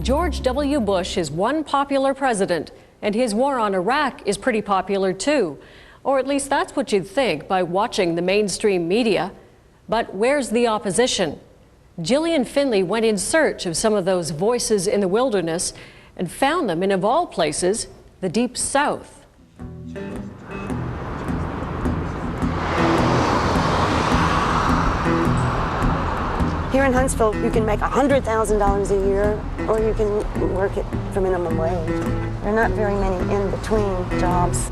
George W. Bush is one popular president, and his war on Iraq is pretty popular too. Or at least that's what you'd think by watching the mainstream media. But where's the opposition? Gillian Finley went in search of some of those voices in the wilderness and found them in, of all places, the Deep South. Here in Huntsville, you can make $100,000 a year, or you can work it for minimum wage. There are not very many in-between jobs.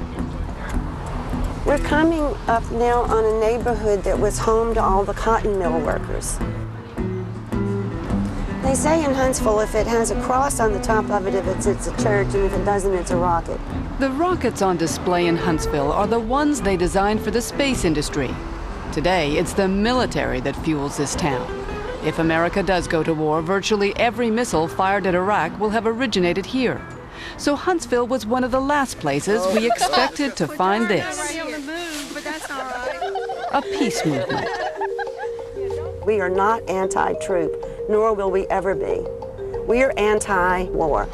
We're coming up now on a neighborhood that was home to all the cotton mill workers. They say in Huntsville, if it has a cross on the top of it, it's a church, and if it doesn't, it's a rocket. The rockets on display in Huntsville are the ones they designed for the space industry. Today, it's the military that fuels this town. If America does go to war, virtually every missile fired at Iraq will have originated here. So Huntsville was one of the last places we expected to find this. A peace movement. We are not anti-troop, nor will we ever be. We are anti-war.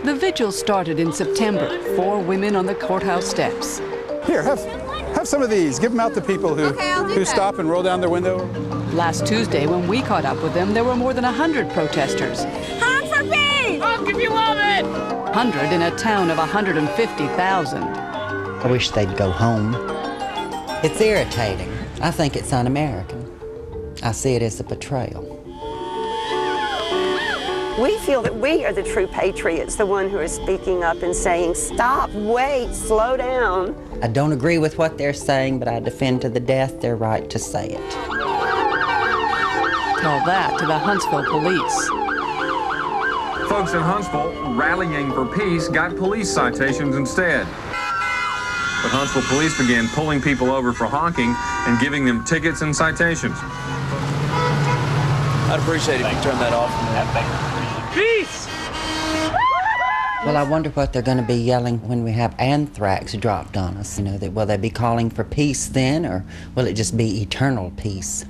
The vigil started in September. 4 women on the courthouse steps. Here, have some of these. Give them out to people who stop and roll down their window. Last Tuesday, when we caught up with them, there were more than 100 protesters. Honk for peace! Honk if you love it! 100 in a town of 150,000. I wish they'd go home. It's irritating. I think it's un-American. I see it as a betrayal. We feel that we are the true patriots, the one who are speaking up and saying, stop, wait, slow down. I don't agree with what they're saying, but I defend to the death their right to say it. Tell that to the Huntsville police. Folks in Huntsville rallying for peace got police citations instead. But Huntsville police began pulling people over for honking and giving them tickets and citations. I'd appreciate it if you turn that off. Peace! Well, I wonder what they're going to be yelling when we have anthrax dropped on us. You know, will they be calling for peace then, or will it just be eternal peace?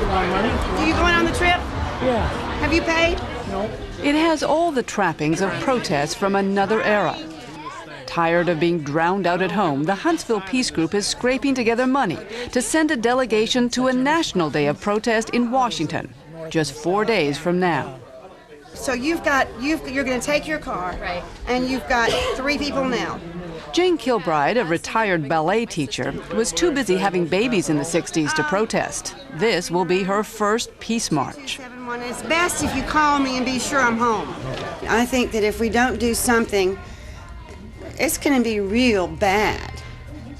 Money. Are you going on the trip? Yeah. Have you paid? No. It has all the trappings of protests from another era. Tired of being drowned out at home, the Huntsville Peace Group is scraping together money to send a delegation to a national day of protest in Washington, just 4 days from now. So you're going to take your car, right? And you've got 3 people now. Jane Kilbride, a retired ballet teacher, was too busy having babies in the 60s to protest. This will be her first peace march. It's best if you call me and be sure I'm home. I think that if we don't do something, it's going to be real bad.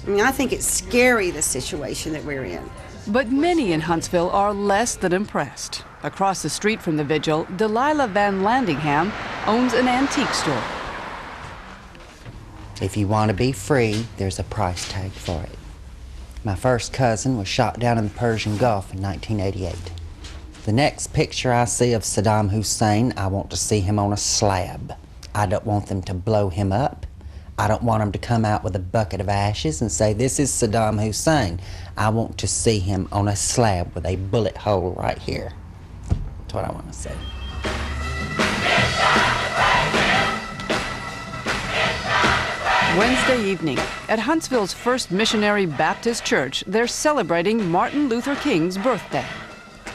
I mean, I think it's scary, the situation that we're in. But many in Huntsville are less than impressed. Across the street from the vigil, Delilah Van Landingham owns an antique store. If you want to be free, there's a price tag for it. My first cousin was shot down in the Persian Gulf in 1988. The next picture I see of Saddam Hussein, I want to see him on a slab. I don't want them to blow him up. I don't want him to come out with a bucket of ashes and say, this is Saddam Hussein. I want to see him on a slab with a bullet hole right here. That's what I want to see. Wednesday evening, at Huntsville's First Missionary Baptist Church, they're celebrating Martin Luther King's birthday.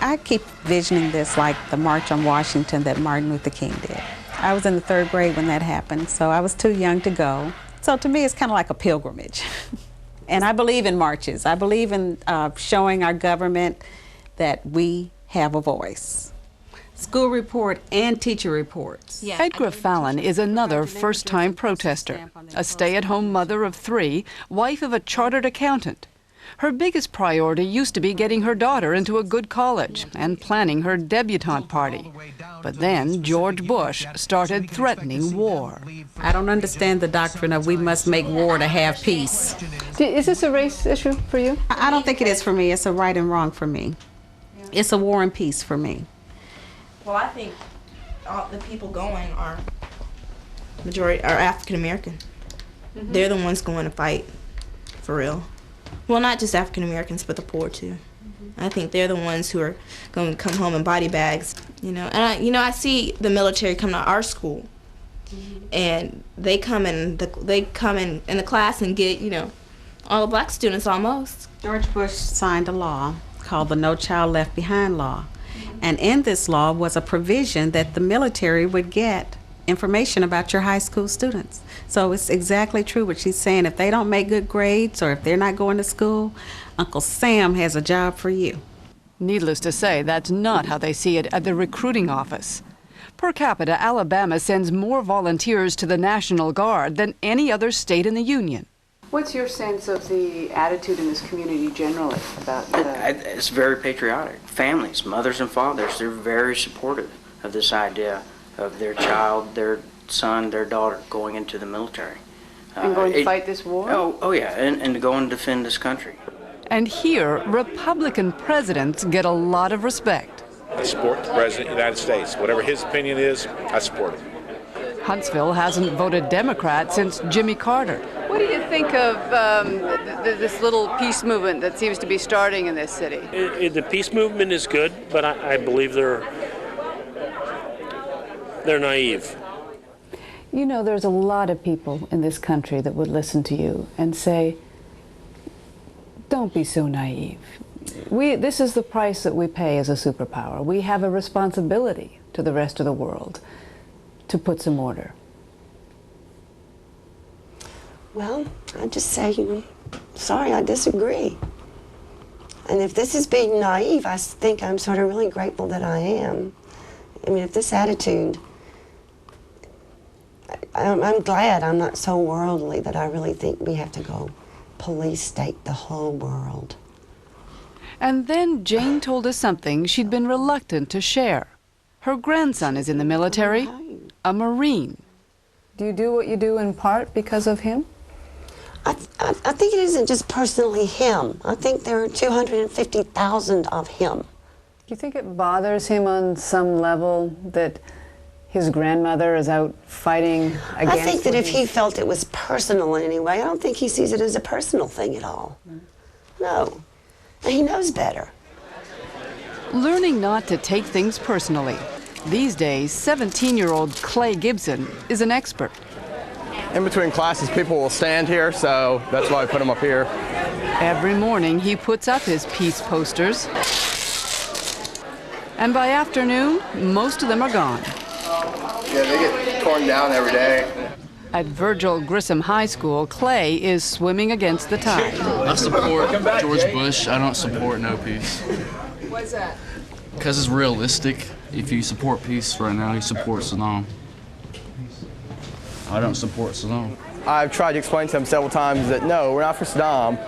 I keep visioning this like the March on Washington that Martin Luther King did. I was in the 3rd grade when that happened, so I was too young to go. So to me, it's kind of like a pilgrimage. And I believe in marches. I believe in showing our government that we have a voice. School report and teacher reports. Yeah. Edgra Fallon is another first-time protester, a stay-at-home mother of 3, wife of a chartered accountant. Her biggest priority used to be getting her daughter into a good college and planning her debutante party. But then George Bush started threatening war. I don't understand the doctrine of we must make war to have peace. Is this a race issue for you? I don't think it is for me. It's a right and wrong for me. It's a war and peace for me. Well, I think all the people going are African American. Mm-hmm. They're the ones going to fight for real. Well, not just African Americans, but the poor too. I think they're the ones who are going to come home in body bags, you know. And I see the military come to our school, and they come in the class and get, you know, all the black students almost. George Bush signed a law called the No Child Left Behind law. And in this law was a provision that the military would get information about your high school students. So it's exactly true what she's saying. If they don't make good grades or if they're not going to school, Uncle Sam has a job for you. Needless to say, that's not how they see it at the recruiting office. Per capita, Alabama sends more volunteers to the National Guard than any other state in the Union. What's your sense of the attitude in this community generally about It's very patriotic. Families, mothers and fathers, they're very supportive of this idea of their child, their son, their daughter going into the military. And going to fight this war? Oh yeah, and to go and defend this country. And here, Republican presidents get a lot of respect. I support the President of the United States. Whatever his opinion is, I support it. Huntsville hasn't voted Democrat since Jimmy Carter. What do you think of this little peace movement that seems to be starting in this city? The peace movement is good, but I believe they're naive. You know, there's a lot of people in this country that would listen to you and say, don't be so naive. This is the price that we pay as a superpower. We have a responsibility to the rest of the world to put some order. Well, I just say, sorry, I disagree. And if this is being naive, I think I'm sort of really grateful that I am. I mean, if this attitude, I'm glad I'm not so worldly that I really think we have to go police state the whole world. And then Jane told us something she'd been reluctant to share. Her grandson is in the military, a Marine. Do you do what you do in part because of him? I think it isn't just personally him. I think there are 250,000 of him. Do you think it bothers him on some level that his grandmother is out fighting against? I think that if he felt it was personal in any way, I don't think he sees it as a personal thing at all. No. And he knows better. Learning not to take things personally. These days, 17-year-old Clay Gibson is an expert. In between classes, people will stand here, so that's why I put them up here. Every morning, he puts up his peace posters. And by afternoon, most of them are gone. Yeah, they get torn down every day. At Virgil Grissom High School, Clay is swimming against the tide. I support George Bush. I don't support no peace. Why's that? Because it's realistic. If you support peace right now, you support Saddam. I don't support Saddam. I've tried to explain to him several times that no, we're not for Saddam.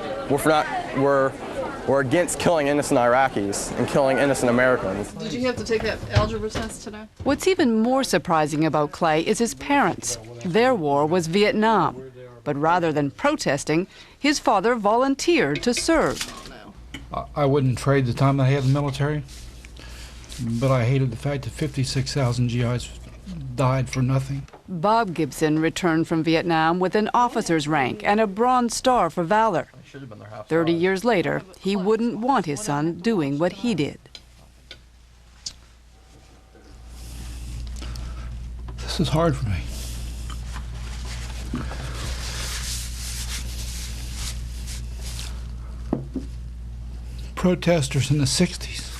We're against killing innocent Iraqis and killing innocent Americans. Did you have to take that algebra test today? What's even more surprising about Clay is his parents. Their war was Vietnam. But rather than protesting, his father volunteered to serve. I wouldn't trade the time I had in the military, but I hated the fact that 56,000 GIs died for nothing. Bob Gibson returned from Vietnam with an officer's rank and a Bronze Star for valor. 30 years later, he wouldn't want his son doing what he did. This is hard for me. Protesters in the 60s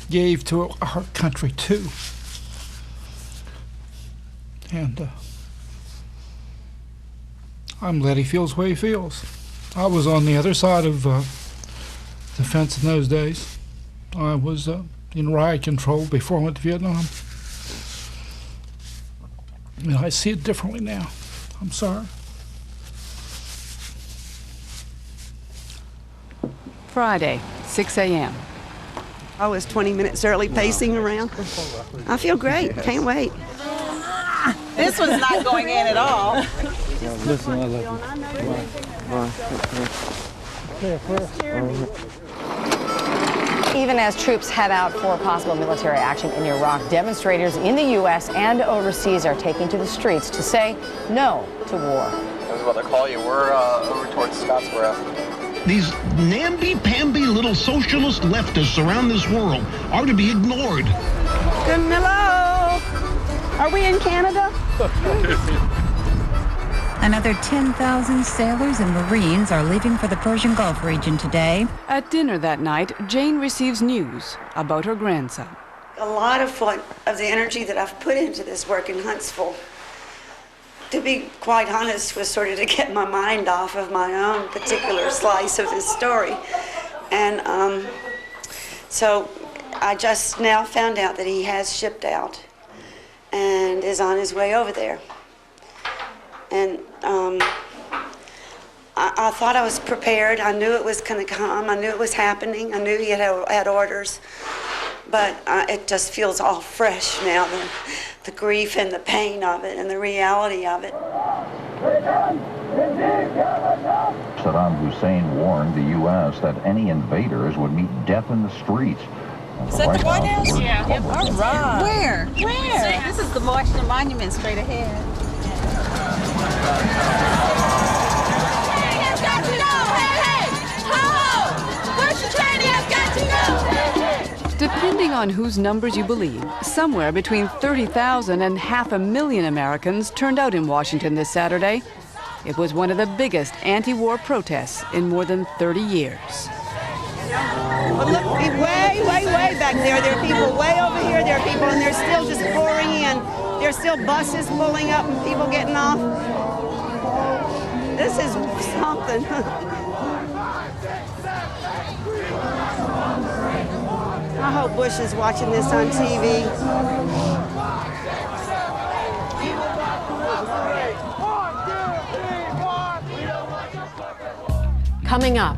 gave to our country too. And I'm glad he feels the way he feels. I was on the other side of the fence in those days. I was in riot control before I went to Vietnam. And I see it differently now. I'm sorry. Friday, 6 a.m. I was 20 minutes early pacing around. I feel great. Can't wait. This one's not going in at all. Listen, I love you. Even as troops head out for possible military action in Iraq, demonstrators in the U.S. and overseas are taking to the streets to say no to war. I was about to call you. We're over towards Scottsboro. these namby-pamby little socialist leftists around this world are to be ignored. Camillo! Are we in Canada? Another 10,000 sailors and Marines are leaving for the Persian Gulf region today. At dinner that night, Jane receives news about her grandson. A lot of the energy that I've put into this work in Huntsville, to be quite honest, was sort of to get my mind off of my own particular slice of this story. And so I just now found out that he has shipped out and is on his way over there. And I thought I was prepared. I knew it was going to come. I knew it was happening. I knew he had orders. But it just feels all fresh now, the grief and the pain of it and the reality of it. Saddam Hussein warned the U.S. that any invaders would meet death in the streets. Is that the White House? Yeah. All right. Where? Where? This is the Washington Monument straight ahead. Cheney has got to go! Hey, hey! Ho! Bush Cheney has got to go! Depending on whose numbers you believe, somewhere between 30,000 and 500,000 Americans turned out in Washington this Saturday. It was one of the biggest anti-war protests in more than 30 years. But look, way, way, way back there. There are people way over here. There are people, and they're still just pouring in. There's still buses pulling up and people getting off. This is something. I hope Bush is watching this on TV. Coming up,